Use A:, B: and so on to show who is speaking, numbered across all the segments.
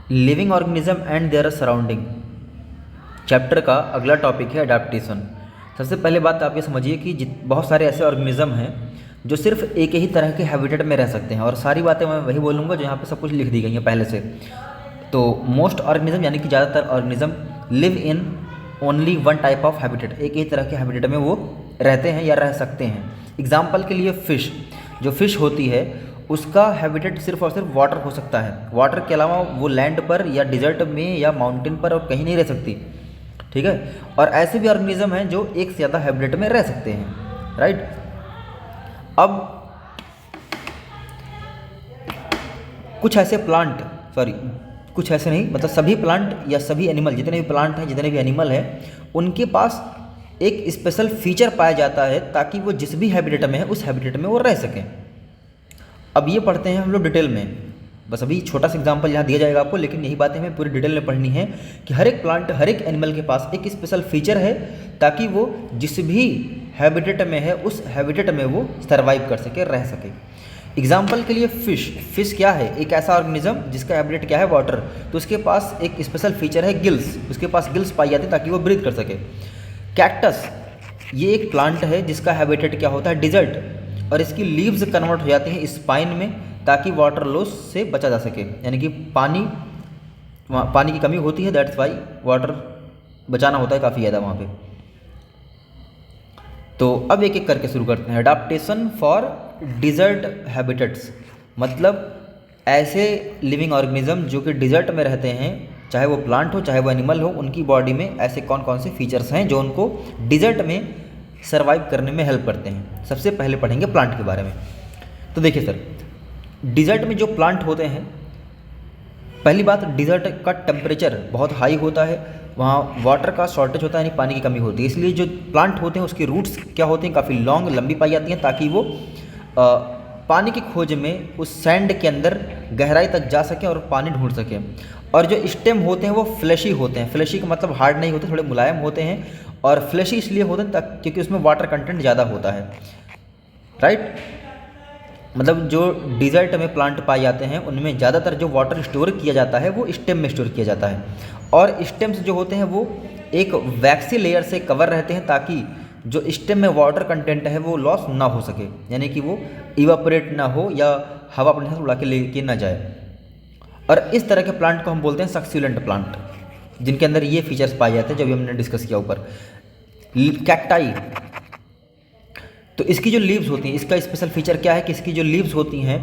A: Living organism and their surrounding chapter का अगला topic है अडाप्टेशन। सबसे पहले बात आप ये समझिए कि बहुत सारे ऐसे ऑर्गेनिज्म हैं जो सिर्फ एक ही तरह के हैबिटेट में रह सकते हैं, और सारी बातें मैं वही बोलूँगा जो यहाँ पे सब कुछ लिख दी गई हैं पहले से। तो मोस्ट ऑर्गेनिज्म यानी कि ज़्यादातर organism live in only one type of habitat, एक ही तरह के हैबिटेट में वो रहते हैं या रह सकते हैं। एग्जाम्पल के लिए फ़िश, जो फ़िश होती है उसका हैबिटेट सिर्फ और सिर्फ वाटर हो सकता है। वाटर के अलावा वो लैंड पर या डिजर्ट में या माउंटेन पर और कहीं नहीं रह सकती, ठीक है। और ऐसे भी ऑर्गेनिज्म हैं जो एक से ज़्यादा हैबिटेट में रह सकते हैं, राइट। अब कुछ ऐसे प्लांट, कुछ ऐसे नहीं, मतलब सभी प्लांट या सभी एनिमल, जितने भी प्लांट हैं, जितने भी एनिमल हैं, उनके पास एक स्पेशल फीचर पाया जाता है ताकि वो जिस भी हैबिटेट में है उस हैबिटेट में वो रह सकें। अब ये पढ़ते हैं हम लोग डिटेल में, बस अभी छोटा सा एग्जांपल यहाँ दिया जाएगा आपको, लेकिन यही बातें हमें पूरी डिटेल में पढ़नी है कि हर एक प्लांट, हर एक एनिमल के पास एक स्पेशल फीचर है ताकि वो जिस भी हैबिटेट में है उस हैबिटेट में वो सर्वाइव कर सके, रह सके। एग्जाम्पल के लिए फ़िश क्या है? एक ऐसा ऑर्गेनिज्म जिसका हैबिटेट क्या है? वाटर। तो उसके पास एक स्पेशल फीचर है गिल्स, उसके पास गिल्स पाई जाती है ताकि वो ब्रीथ कर सके। कैक्टस, ये एक प्लांट है जिसका हैबिटेट क्या होता है? डिजर्ट, और इसकी लीव्स कन्वर्ट हो जाती हैं स्पाइन में ताकि वाटर लॉस से बचा जा सके, यानी कि पानी की कमी होती है, दैट्स वाई वाटर बचाना होता है काफ़ी ज़्यादा वहाँ पे। तो अब एक एक करके शुरू करते हैं। अडाप्टेशन फॉर डिजर्ट हैबिटेट्स, मतलब ऐसे लिविंग ऑर्गेनिज्म जो कि डिजर्ट में रहते हैं, चाहे वो प्लांट हो चाहे वो एनिमल हो, उनकी बॉडी में ऐसे कौन कौन से फीचर्स हैं जो उनको डिजर्ट में सर्वाइव करने में हेल्प करते हैं। सबसे पहले पढ़ेंगे प्लांट के बारे में। तो देखिए सर, डिजर्ट में जो प्लांट होते हैं, पहली बात, डिजर्ट का टेम्परेचर बहुत हाई होता है, वहाँ वाटर का शॉर्टेज होता है, यानी पानी की कमी होती है, इसलिए जो प्लांट होते हैं उसकी रूट्स क्या होती हैं? काफ़ी लॉन्ग, लंबी पाई जाती हैं ताकि वो पानी की खोज में उस सैंड के अंदर गहराई तक जा सकें और पानी ढूंढ सकें। और जो स्टेम होते हैं वो फ्लैशी होते हैं, फ्लैशी का मतलब हार्ड नहीं होते, थोड़े मुलायम होते हैं, और फ्लैशी इसलिए होते हैं क्योंकि उसमें वाटर कंटेंट ज़्यादा होता है, राइट। मतलब जो डिजर्ट में प्लांट पाए जाते हैं उनमें ज़्यादातर जो वाटर स्टोर किया जाता है वो स्टेम में स्टोर किया जाता है, और स्टेम्स जो होते हैं वो एक वैक्सी लेयर से कवर रहते हैं ताकि जो स्टेम में वाटर कंटेंट है वो लॉस ना हो सके, यानी कि वो इवापोरेट ना हो या हवा अपने साथ उड़ा के लेके ना जाए। और इस तरह के प्लांट को हम बोलते हैं सक्यूलेंट प्लांट, जिनके अंदर ये फीचर्स पाए जाते हैं जो भी हमने डिस्कस किया ऊपर। कैक्टाई, तो इसकी जो लीव्स होती हैं, इसका स्पेशल फीचर क्या है कि इसकी जो लीव्स होती हैं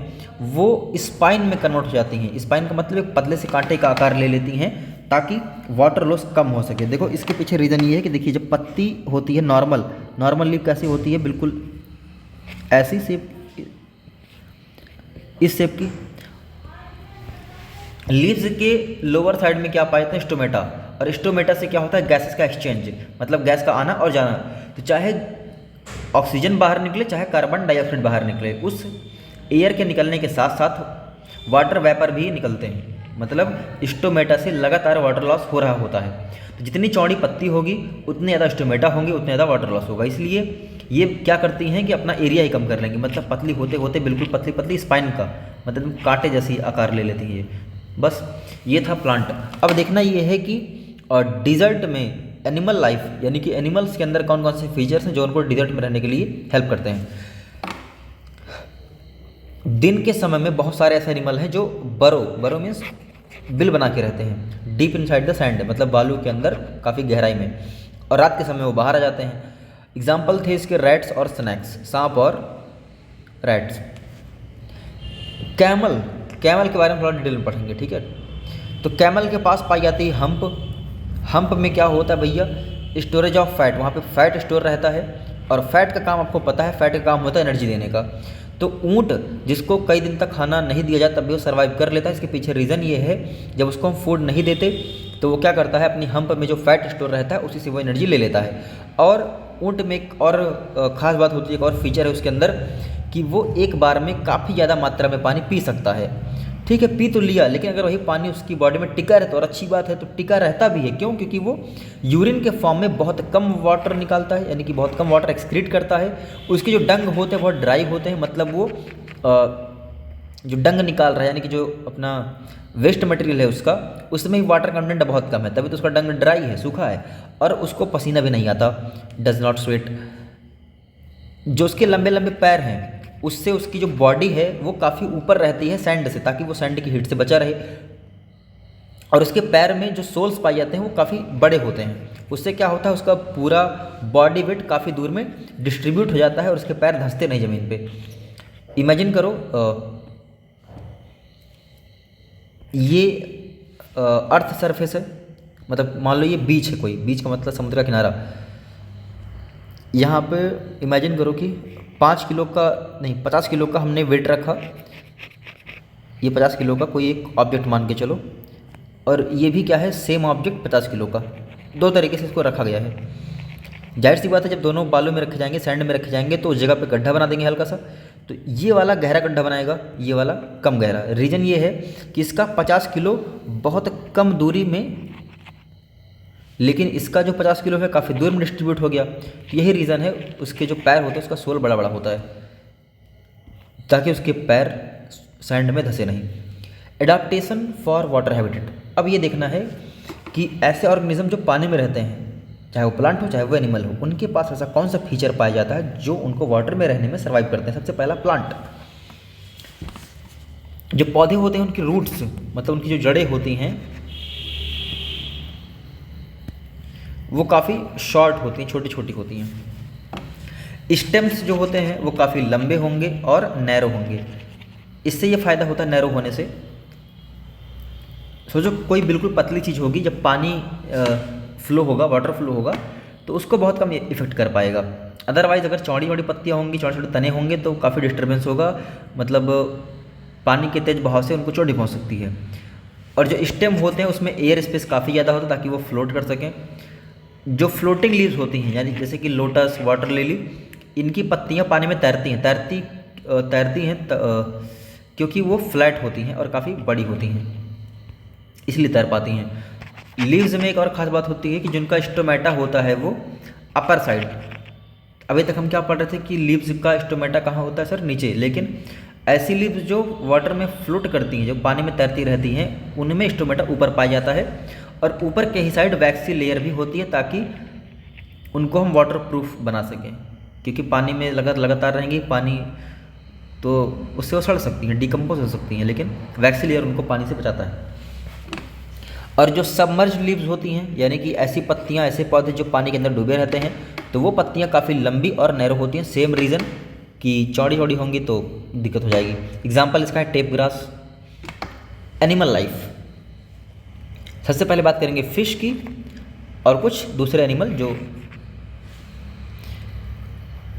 A: वो स्पाइन में कन्वर्ट हो जाती हैं। स्पाइन का मतलब एक पतले से कांटे का आकार ले लेती हैं ताकि वाटर लॉस कम हो सके। देखो इसके पीछे रीज़न ये है कि देखिए जब पत्ती होती है नॉर्मल लीव कैसी होती है? बिल्कुल ऐसी शेप, इस शेप की। लीव्स के लोअर साइड में क्या पाए जाते हैं? स्टोमेटा, और स्टोमेटा से क्या होता है? गैसेस का एक्सचेंज, मतलब गैस का आना और जाना। तो चाहे ऑक्सीजन बाहर निकले चाहे कार्बन डाइऑक्साइड बाहर निकले, उस एयर के निकलने के साथ साथ वाटर वेपर भी निकलते हैं, मतलब स्टोमेटा से लगातार वाटर लॉस हो रहा होता है। तो जितनी चौड़ी पत्ती होगी उतने ज़्यादा स्टोमेटा होंगे, उतने ज़्यादा वाटर लॉस होगा। इसलिए ये क्या करती हैं कि अपना एरिया ही कम कर लेंगी, मतलब पतली होते होते बिल्कुल पतली पतली स्पाइन का मतलब कांटे जैसी आकार ले लेती है ये। बस ये था प्लांट। अब देखना ये है कि डिजर्ट में एनिमल लाइफ, यानी कि एनिमल्स के अंदर कौन कौन से फीचर्स हैं जो उनको डिजर्ट में रहने के लिए हेल्प करते हैं। दिन के समय में बहुत सारे ऐसे एनिमल हैं जो बरो मीन्स बिल बना के रहते हैं डीप इनसाइड द सैंड, मतलब बालू के अंदर काफ़ी गहराई में, और रात के समय वो बाहर आ जाते हैं। एग्जाम्पल थे इसके रैट्स और स्नैक्स, सांप और रैट्स। कैमल के बारे में थोड़ा डिटेल में पढ़ेंगे, ठीक है। तो कैमल के पास पाई जाती है हम्प में क्या होता है भैया? स्टोरेज ऑफ फैट, वहाँ पे फैट स्टोर रहता है, और फैट का काम आपको पता है, फैट का काम होता है एनर्जी देने का। तो ऊँट जिसको कई दिन तक खाना नहीं दिया जाता तब भी वो सर्वाइव कर लेता है। इसके पीछे रीज़न ये है, जब उसको हम फूड नहीं देते तो वो क्या करता है, अपनी हम्प में जो फैट स्टोर रहता है उसी से वो एनर्जी ले लेता है। और ऊँट में एक और ख़ास बात होती है, एक और फीचर है उसके अंदर कि वो एक बार में काफ़ी ज़्यादा मात्रा में पानी पी सकता है। ठीक है, पी तो लिया, लेकिन अगर वही पानी उसकी बॉडी में टिका रहता, और अच्छी बात है, तो टिका रहता भी है। क्यों? क्योंकि वो यूरिन के फॉर्म में बहुत कम वाटर निकालता है, यानी कि बहुत कम वाटर एक्सक्रीट करता है। उसके जो डंग होते हैं बहुत ड्राई होते हैं, मतलब वो जो डंग निकाल रहा है यानी कि जो अपना वेस्ट मटेरियल है उसका, उसमें भी वाटर कंटेंट बहुत कम है, तभी तो उसका डंग ड्राई है, सूखा है, और उसको पसीना भी नहीं आता, डज नॉट स्वेट। जो उसके लंबे लंबे पैर हैं उससे उसकी जो बॉडी है वो काफ़ी ऊपर रहती है सैंड से, ताकि वो सैंड की हीट से बचा रहे। और उसके पैर में जो सोल्स पाए जाते हैं वो काफ़ी बड़े होते हैं, उससे क्या होता है उसका पूरा बॉडी वेट काफ़ी दूर में डिस्ट्रीब्यूट हो जाता है और उसके पैर धंसते नहीं ज़मीन पे। इमेजिन करो ये अर्थ सरफेस है, मतलब मान लो ये बीच है, कोई बीच का मतलब समुद्र का किनारा। यहाँ पे इमेजिन करो कि 5 किलो का नहीं 50 किलो का हमने वेट रखा, ये 50 किलो का कोई एक ऑब्जेक्ट मान के चलो, और ये भी क्या है सेम ऑब्जेक्ट 50 किलो का, दो तरीके से इसको रखा गया है। जाहिर सी बात है जब दोनों बालू में रखे जाएंगे, सैंड में रखे जाएंगे तो उस जगह पे गड्ढा बना देंगे हल्का सा, तो ये वाला गहरा गड्ढा बनाएगा, ये वाला कम गहरा। रीज़न ये है कि इसका 50 किलो बहुत कम दूरी में, लेकिन इसका जो 50 किलो है काफ़ी दूर में डिस्ट्रीब्यूट हो गया। तो यही रीज़न है उसके जो पैर होते हैं उसका सोल बड़ा बड़ा होता है, ताकि उसके पैर सैंड में धंसे नहीं। एडाप्टेशन फॉर वाटर हैबिटेट, अब ये देखना है कि ऐसे ऑर्गेनिज्म जो पानी में रहते हैं, चाहे वो प्लांट हो चाहे वो एनिमल हो, उनके पास ऐसा कौन सा फीचर पाया जाता है जो उनको वाटर में रहने में सर्वाइव करते हैं। सबसे पहला प्लांट, जो पौधे होते हैं उनकी रूट्स, मतलब उनकी जो जड़ें होती हैं वो काफ़ी शॉर्ट होती हैं, छोटी छोटी होती हैं। स्टेम्स जो होते हैं वो काफ़ी लंबे होंगे और नैरो होंगे। इससे ये फ़ायदा होता है नैरो होने से, सोचो कोई बिल्कुल पतली चीज़ होगी, जब पानी फ्लो होगा, वाटर फ्लो होगा, तो उसको बहुत कम इफेक्ट कर पाएगा। अदरवाइज़ अगर चौड़ी चौड़ी पत्तियाँ होंगी, चौड़े छोटे तने होंगे तो काफ़ी डिस्टर्बेंस होगा, मतलब पानी के तेज बहाव से उनको चोट पहुँच सकती है। और जो स्टेम होते हैं उसमें एयर स्पेस काफ़ी ज़्यादा होता है ताकि वो फ्लोट कर सकें। जो फ्लोटिंग लीव्स होती हैं, यानी जैसे कि लोटस, वाटर लिली, इनकी पत्तियाँ पानी में तैरती हैं क्योंकि वो फ्लैट होती हैं और काफ़ी बड़ी होती हैं, इसलिए तैर पाती हैं। लीव्स में एक और ख़ास बात होती है कि जिनका स्टोमेटा होता है वो अपर साइड। अभी तक हम क्या पढ़ रहे थे कि लीव्स का स्टोमेटा कहाँ होता है सर, नीचे, लेकिन ऐसी लीव्स जो वाटर में फ्लोट करती हैं, जो पानी में तैरती रहती हैं, उनमें स्टोमेटा ऊपर पाया जाता है, और ऊपर के ही साइड वैक्सी लेयर भी होती है ताकि उनको हम वाटर प्रूफ बना सकें, क्योंकि पानी में लगातार रहेंगी पानी तो उससे वो सड़ सकती हैं, डिकम्पोज हो सकती हैं, लेकिन वैक्सी लेयर उनको पानी से बचाता है। और जो सबमर्ज लीव्स होती हैं, यानी कि ऐसी पत्तियां, ऐसे पौधे जो पानी के अंदर डूबे रहते हैं, तो वो पत्तियां काफ़ी लंबी और नैरो होती हैं। सेम रीज़न कि चौड़ी चौड़ी होंगी तो दिक्कत हो जाएगी। एग्जाम्पल इसका है टेप ग्रास। एनिमल लाइफ, सबसे पहले बात करेंगे फिश की और कुछ दूसरे एनिमल जो,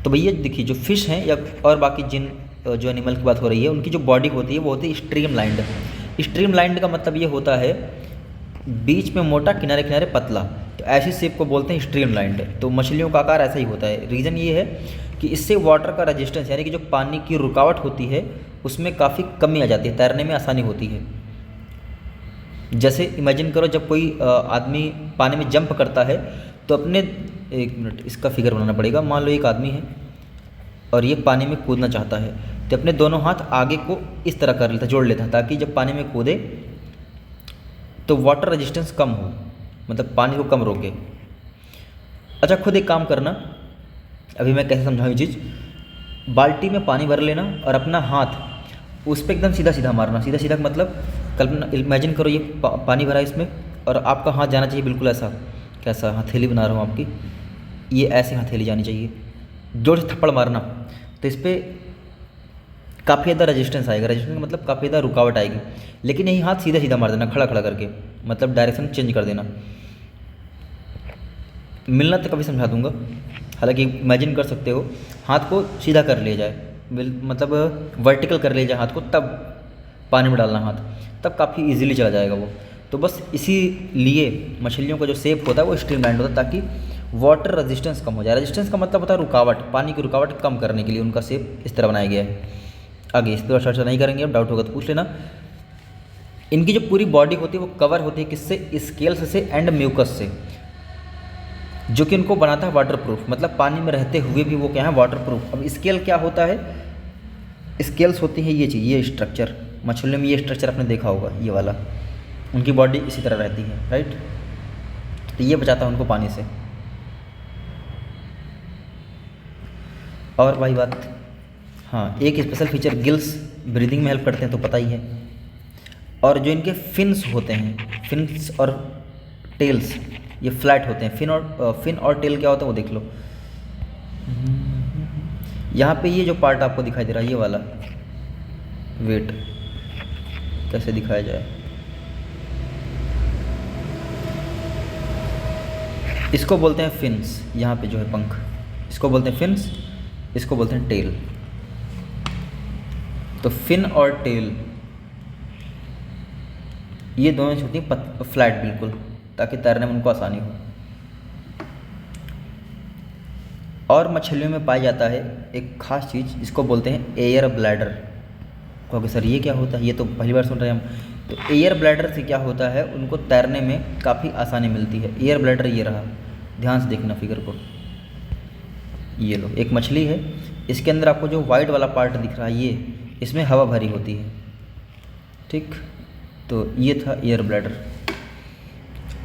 A: तो भैया देखिए जो फिश हैं या और बाकी जिन जो एनिमल की बात हो रही है, उनकी जो बॉडी होती है वो होती है स्ट्रीमलाइंड। स्ट्रीमलाइंड का मतलब ये होता है बीच में मोटा, किनारे किनारे पतला, तो ऐसी शेप को बोलते हैं स्ट्रीमलाइंड। तो मछलियों का आकार ऐसा ही होता है। रीज़न ये है कि इससे वाटर का रेजिस्टेंस, यानी कि जो पानी की रुकावट होती है उसमें काफ़ी कमी आ जाती है, तैरने में आसानी होती है। जैसे इमेजिन करो जब कोई आदमी पानी में जंप करता है तो अपने, एक मिनट इसका फिगर बनाना पड़ेगा। मान लो एक आदमी है और ये पानी में कूदना चाहता है, तो अपने दोनों हाथ आगे को इस तरह कर लेता, जोड़ लेता, ताकि जब पानी में कूदे तो वाटर रेजिस्टेंस कम हो, मतलब पानी को कम रोके। अच्छा खुद एक काम करना, अभी मैं कैसे समझाऊँ ये चीज़। बाल्टी में पानी भर लेना और अपना हाथ उस पर एकदम सीधा सीधा मारना। सीधा सीधा मतलब कल्पना, इमेजिन करो ये पानी भरा है इसमें, और आपका हाथ जाना चाहिए बिल्कुल ऐसा, कैसा हथेली बना रहा हूँ आपकी, ये ऐसे हथेली जानी चाहिए। जोर से थप्पड़ मारना तो इस पर काफ़ी ज़्यादा रेजिस्टेंस आएगा। रेजिस्टेंस मतलब काफ़ी ज़्यादा रुकावट आएगी। लेकिन यही हाथ सीधा सीधा मार देना, खड़ा खड़ा करके, मतलब डायरेक्शन चेंज कर देना। मिलना तो कभी समझा दूंगा, हालांकि इमेजिन कर सकते हो हाथ को सीधा कर लिया जाए, मतलब वर्टिकल कर लिया जाए हाथ को, तब पानी में डालना हाथ, तब काफ़ी इजीली चला जाएगा वो। तो बस इसीलिए मछलियों का जो शेप होता है वो स्ट्रीमलाइन होता है, ताकि वाटर रेजिस्टेंस कम हो जाए। रेजिस्टेंस का मतलब होता है रुकावट, पानी की रुकावट कम करने के लिए उनका शेप इस तरह बनाया गया है। आगे इस पर चर्चा नहीं करेंगे, अब डाउट होगा तो पूछ लेना। इनकी जो पूरी बॉडी होती है वो कवर होती है किससे, स्केल्स से एंड म्यूकस से, जो कि उनको बनाता है वाटर प्रूफ, मतलब पानी में रहते हुए भी वो क्या है वाटर प्रूफ। अब स्केल क्या होता है, स्केल्स होती हैं ये चीज़, ये स्ट्रक्चर मछलियों में, ये स्ट्रक्चर आपने देखा होगा ये वाला, उनकी बॉडी इसी तरह रहती है, राइट। तो ये बचाता है उनको पानी से। और भाई बात, हाँ एक स्पेशल फीचर, गिल्स ब्रीदिंग में हेल्प करते हैं तो पता ही है। और जो इनके फिन्स होते हैं, फिन्स और टेल्स ये फ्लैट होते हैं। फिन और टेल क्या होता है वो देख लो। यहाँ पे ये जो पार्ट आपको दिखाई दे रहा है ये वाला, वेट कैसे दिखाया जाए, इसको बोलते हैं फिन्स। यहाँ पे जो है पंख, इसको बोलते हैं फिन्स, इसको बोलते हैं टेल। तो फिन और टेल ये दोनों होती हैं फ्लैट बिल्कुल, ताकि तैरने में उनको आसानी हो। और मछलियों में पाया जाता है एक खास चीज़, इसको बोलते हैं एयर ब्लैडर। क्योंकि सर ये क्या होता है, ये तो पहली बार सुन रहे हैं हम। तो एयर ब्लैडर से क्या होता है, उनको तैरने में काफ़ी आसानी मिलती है। एयर ब्लैडर ये रहा, ध्यान से देखना फिगर को, ये लो एक मछली है, इसके अंदर आपको जो वाइट वाला पार्ट दिख रहा है ये, इसमें हवा भरी होती है, ठीक। तो ये था एयर ब्लैडर।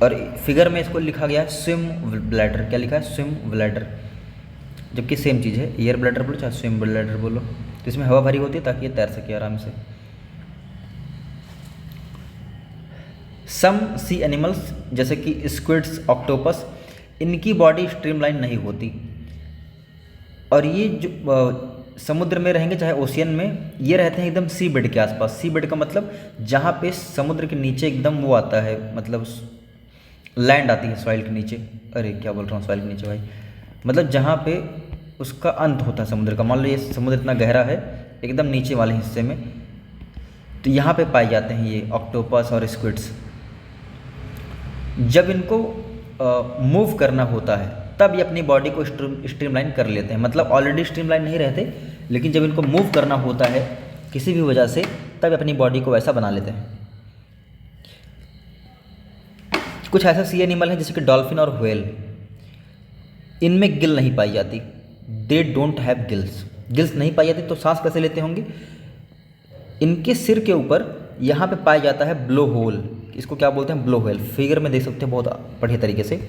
A: और फिगर में इसको लिखा गया है स्विम ब्लैडर। क्या लिखा है, स्विम ब्लैडर, जबकि सेम चीज़ है, एयर ब्लैडर बोलो चाहे स्विम ब्लैडर बोलो। तो इसमें हवा भरी होती है ताकि ये तैर सके आराम से। सम सी एनिमल्स जैसे कि स्क्विड्स, ऑक्टोपस, इनकी बॉडी स्ट्रीमलाइन नहीं होती। और ये जो समुद्र में रहेंगे चाहे ओशियन में, ये रहते हैं एकदम सी बेड के आसपास। सी बेड का मतलब जहाँ पे समुद्र के नीचे एकदम वो आता है, मतलब लैंड आती है सॉइल के नीचे। अरे क्या बोल रहा हूँ सॉइल के नीचे भाई, मतलब जहाँ पे उसका अंत होता है समुद्र का। मान लो ये समुद्र इतना गहरा है, एकदम नीचे वाले हिस्से में, तो यहाँ पे पाए जाते हैं ये ऑक्टोपस और स्क्विड्स। जब इनको मूव करना होता है तब ये अपनी बॉडी को स्ट्रीमलाइन कर लेते हैं। मतलब ऑलरेडी स्ट्रीमलाइन नहीं रहते, लेकिन जब इनको मूव करना होता है किसी भी वजह से, तब अपनी बॉडी को वैसा बना लेते हैं। कुछ ऐसा सी एनिमल है जैसे कि डॉल्फिन और व्हेल, इनमें गिल नहीं पाई जाती। They don't have gills, gills नहीं पाई जाती, तो सांस कैसे लेते होंगे। इनके सिर के ऊपर यहाँ पे पाया जाता है ब्लो होल, इसको क्या बोलते हैं, ब्लो होल। फिगर में देख सकते हैं बहुत बढ़िया तरीके से,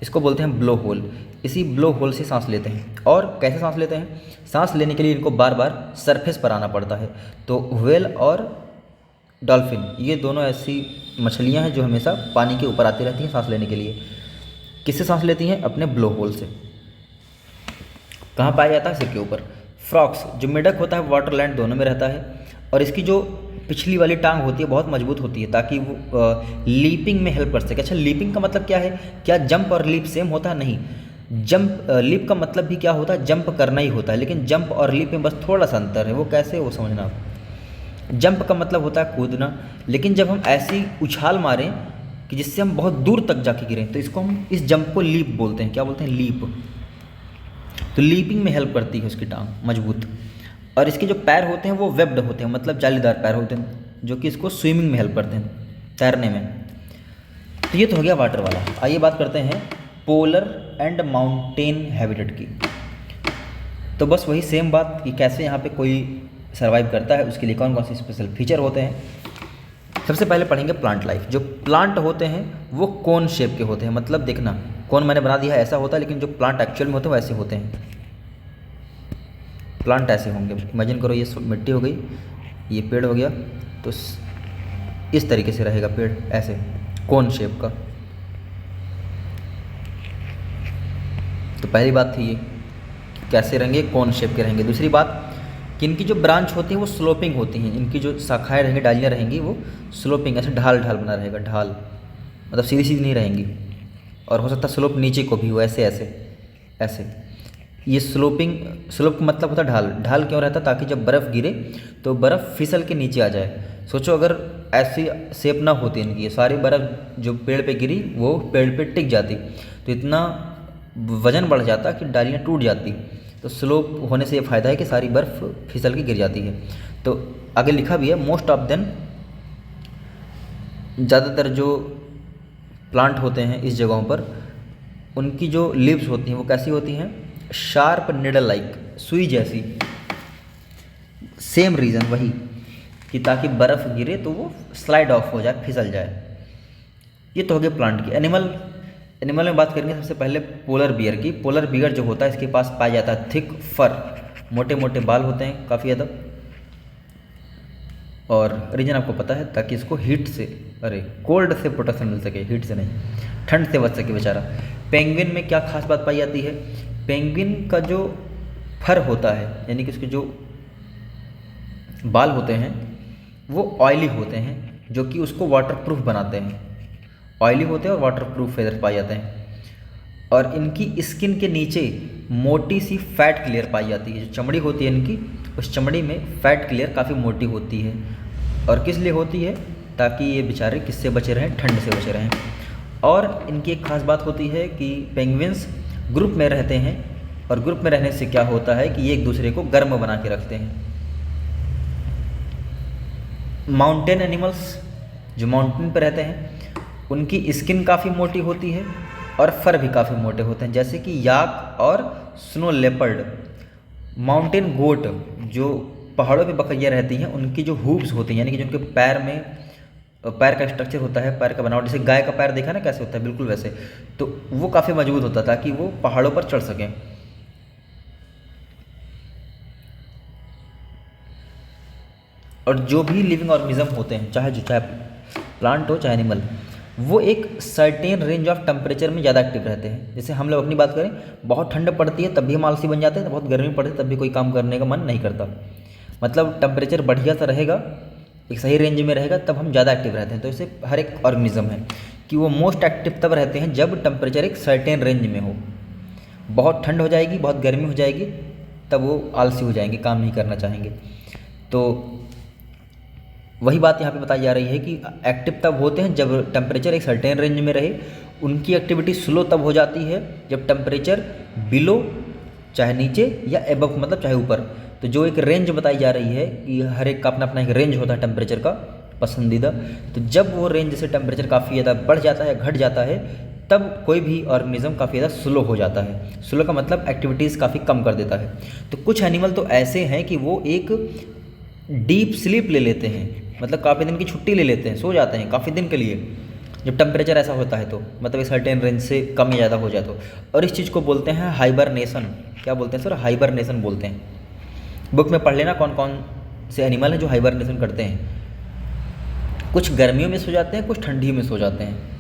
A: इसको बोलते हैं ब्लो होल। इसी ब्लो होल से सांस लेते हैं। और कैसे सांस लेते हैं, सांस लेने के लिए इनको बार बार सरफेस पर आना पड़ता है। तो व्हेल और डॉल्फिन ये दोनों ऐसी मछलियाँ हैं जो हमेशा पानी के ऊपर आती रहती हैं सांस लेने के लिए। किससे सांस लेती हैं, अपने ब्लो होल से। कहाँ पाया जाता है, सिर के ऊपर। फ्रॉक्स, जो मेढक होता है वाटर लैंड दोनों में रहता है, और इसकी जो पिछली वाली टांग होती है बहुत मजबूत होती है ताकि वो लीपिंग में हेल्प कर सके। अच्छा, लीपिंग का मतलब क्या है, क्या जंप और लीप सेम होता है, नहीं। जंप लीप का मतलब भी क्या होता है, जंप करना ही होता है, लेकिन जंप और लीप में बस थोड़ा सा अंतर है। वो कैसे, वो समझना आप। जंप का मतलब होता है कूदना, लेकिन जब हम ऐसी उछाल मारें कि जिससे हम बहुत दूर तक जाके गिरें, तो इसको हम, इस जंप को लीप बोलते हैं। क्या बोलते हैं, लीप। तो लीपिंग में हेल्प करती है उसकी टांग मजबूत। और इसके जो पैर होते हैं वो वेब्ड होते हैं, मतलब जालीदार पैर होते हैं, जो कि इसको स्विमिंग में हेल्प करते हैं, तैरने में। तो ये तो हो गया वाटर वाला। आइए बात करते हैं पोलर एंड माउंटेन हैबिटेट की। तो बस वही सेम बात कि कैसे यहाँ पे कोई सर्वाइव करता है, उसके लिए कौन कौन से स्पेशल फीचर होते हैं। सबसे पहले पढ़ेंगे प्लांट लाइफ। जो प्लांट होते हैं वो कोन शेप के होते हैं, मतलब देखना कौन मैंने बना दिया ऐसा होता है, लेकिन जो प्लांट एक्चुअल में होते हैं वैसे होते हैं। प्लांट ऐसे होंगे, इमेजिन करो ये मिट्टी हो गई, ये पेड़ हो गया, तो इस तरीके से रहेगा पेड़, ऐसे कोन शेप का। तो पहली बात थी ये, कैसे रहेंगे, कोन शेप के रहेंगे। दूसरी बात कि इनकी जो ब्रांच होती है वो स्लोपिंग होती हैं, इनकी जो शाखाएं रहेंगी, डालियाँ रहेंगी, वो स्लोपिंग, ऐसे ढाल ढाल बना रहेगा, ढाल मतलब सीधी सीधी नहीं रहेंगी। और हो सकता है स्लोप नीचे को भी हो, ऐसे ऐसे ऐसे। ये स्लोपिंग, स्लोप का मतलब होता है ढाल। ढाल क्यों रहता है, ताकि जब बर्फ़ गिरे तो बर्फ़ फिसल के नीचे आ जाए। सोचो अगर ऐसी शेप ना होती इनकी, सारी बर्फ़ जो पेड़ पे गिरी वो पेड़ पे टिक जाती, तो इतना वज़न बढ़ जाता कि डालियाँ टूट जाती। तो स्लोप होने से ये फ़ायदा है कि सारी बर्फ़ फिसल के गिर जाती है। तो आगे लिखा भी है, मोस्ट ऑफ देम, ज़्यादातर जो प्लांट होते हैं इस जगहों पर, उनकी जो लीव्स होती हैं वो कैसी होती हैं, शार्प निडल लाइक, सुई जैसी। सेम रीज़न वही, कि ताकि बर्फ़ गिरे तो वो स्लाइड ऑफ हो जाए, फिसल जाए। ये तो हो गया प्लांट की। एनिमल में बात करेंगे सबसे पहले पोलर बियर की। पोलर बियर जो होता है इसके पास पाया जाता है थिक फर, मोटे मोटे बाल होते हैं काफ़ी ज़्यादा, और रीज़न आपको पता है ताकि इसको हीट से, कोल्ड से प्रोटेक्शन मिल सके, हीट से नहीं, ठंड से बच सके बेचारा। पेंगुइन में क्या खास बात पाई जाती है, पेंगुइन का जो फर होता है, यानी कि उसके जो बाल होते हैं वो ऑयली होते हैं, जो कि उसको वाटरप्रूफ बनाते हैं। ऑयली होते हैं और वाटरप्रूफ फेदर पाए जाते हैं। और इनकी स्किन के नीचे मोटी सी फैट क्लियर पाई जाती है। जो चमड़ी होती है इनकी, उस चमड़ी में फैट क्लियर काफ़ी मोटी होती है। और किस लिए होती है, ताकि ये बेचारे किससे बचे रहें, ठंड से बचे रहें। और इनकी एक खास बात होती है कि पेंगुइन्स ग्रुप में रहते हैं, और ग्रुप में रहने से क्या होता है कि ये एक दूसरे को गर्म बना के रखते हैं। माउंटेन एनिमल्स जो माउंटेन पर रहते हैं उनकी स्किन काफ़ी मोटी होती है और फर भी काफ़ी मोटे होते हैं, जैसे कि याक और स्नो लेपर्ड। माउंटेन गोट जो पहाड़ों पे बकरियाँ रहती हैं, उनकी जो हूव्स होती हैं, यानी कि जो उनके पैर में, पैर का स्ट्रक्चर होता है, पैर का बनावट, जैसे गाय का पैर देखा ना कैसे होता है, बिल्कुल वैसे, तो वो काफ़ी मजबूत होता है ताकि वो पहाड़ों पर चढ़ सकें। और जो भी लिविंग ऑर्गेनिज्म होते हैं, चाहे प्लांट हो चाहे एनिमल, वो एक सर्टेन रेंज ऑफ टेम्परेचर में ज़्यादा एक्टिव रहते हैं। जैसे हम लोग अपनी बात करें, बहुत ठंड पड़ती है तब भी हम आलसी बन जाते हैं, बहुत गर्मी पड़ती है तब भी कोई काम करने का मन नहीं करता। मतलब टेम्परेचर बढ़िया सा रहेगा, एक सही रेंज में रहेगा, तब हम ज़्यादा एक्टिव रहते हैं। तो इसे हर एक ऑर्गेनिज्म है कि वो मोस्ट एक्टिव तब रहते हैं जब टेम्परेचर एक सर्टेन रेंज में हो। बहुत ठंड हो जाएगी, बहुत गर्मी हो जाएगी, तब वो आलसी हो जाएंगे, काम नहीं करना चाहेंगे। तो वही बात यहाँ पे बताई जा रही है कि एक्टिव तब होते हैं जब टेम्परेचर एक सर्टेन रेंज में रहे। उनकी एक्टिविटी स्लो तब हो जाती है जब टेम्परेचर बिलो, चाहे नीचे, या एबव, मतलब चाहे ऊपर। तो जो एक रेंज बताई जा रही है कि हर एक का अपना अपना एक रेंज होता है टेम्परेचर का पसंदीदा, तो जब वो रेंज से टेम्परेचर काफ़ी ज़्यादा बढ़ जाता है, घट जाता है, तब कोई भी ऑर्गेनिज्म काफ़ी ज़्यादा स्लो हो जाता है। स्लो का मतलब एक्टिविटीज़ काफ़ी कम कर देता है। तो कुछ एनिमल तो ऐसे हैं कि वो एक डीप स्लीप ले लेते हैं, मतलब काफ़ी दिन की छुट्टी ले लेते हैं, सो जाते हैं काफ़ी दिन के लिए, जब टेम्परेचर ऐसा होता है तो, मतलब एक सर्टेन रेंज से कम या ज़्यादा हो जाए तो। और इस चीज़ को बोलते हैं हाइबरनेशन। क्या बोलते हैं सर? हाइबरनेशन बोलते हैं। बुक में पढ़ लेना कौन कौन से एनिमल हैं जो हाइबरनेशन करते हैं। कुछ गर्मियों में सो जाते हैं, कुछ ठंडी में सो जाते हैं।